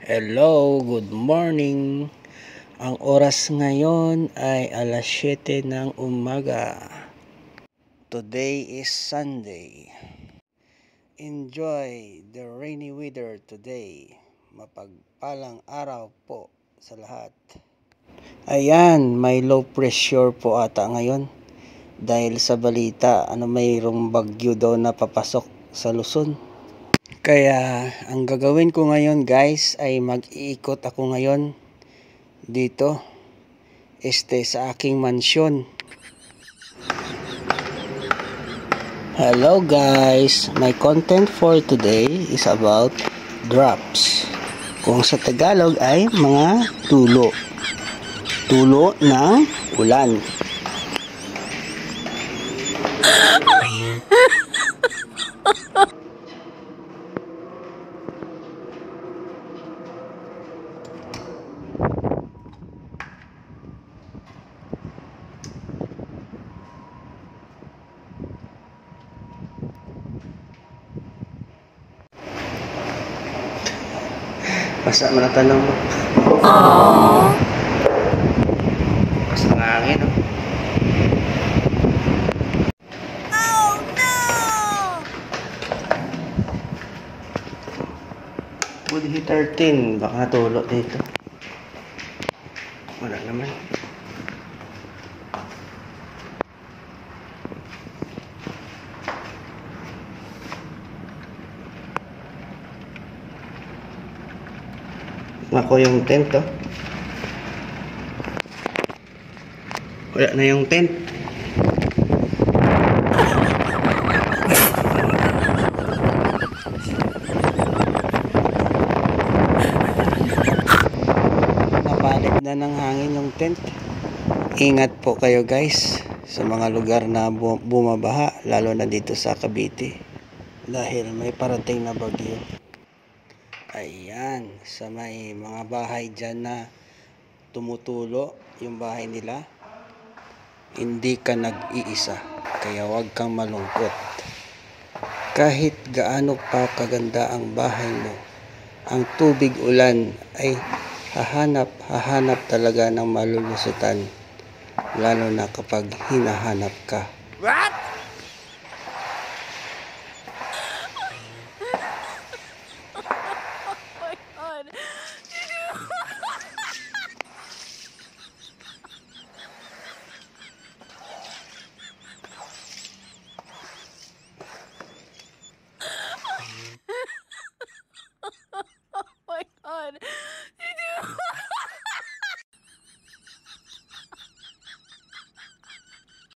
Hello, good morning. Ang oras ngayon ay alas 7 ng umaga. Today is Sunday. Enjoy the rainy weather today. Mapagpalang araw po sa lahat. Ayan, may low pressure po ata ngayon. Dahil sa balita, mayroong bagyo daw na papasok sa Luzon. Kaya ang gagawin ko ngayon guys ay mag-iikot ako ngayon dito sa aking mansyon. Hello guys, my content for today is about drops. Kung sa Tagalog ay mga tulo. Tulo ng ulan. Basa mo na tanong mo. Aww. Basa ng hangin, no? Oh no! Budhi 13. Baka natulog dito. Wala naman. Ako yung tent, oh. Wala na yung tent. Napalit na ng hangin yung tent. Ingat po kayo guys sa mga lugar na bumabaha, lalo na dito sa Cavite dahil may parating na bagyo. Ayan, sa may mga bahay dyan na tumutulo yung bahay nila, hindi ka nag-iisa, kaya huwag kang malungkot. Kahit gaano pa kaganda ang bahay mo, ang tubig ulan ay hahanap talaga ng malulusutan, lalo na kapag hinahanap ka. What? Oh my god.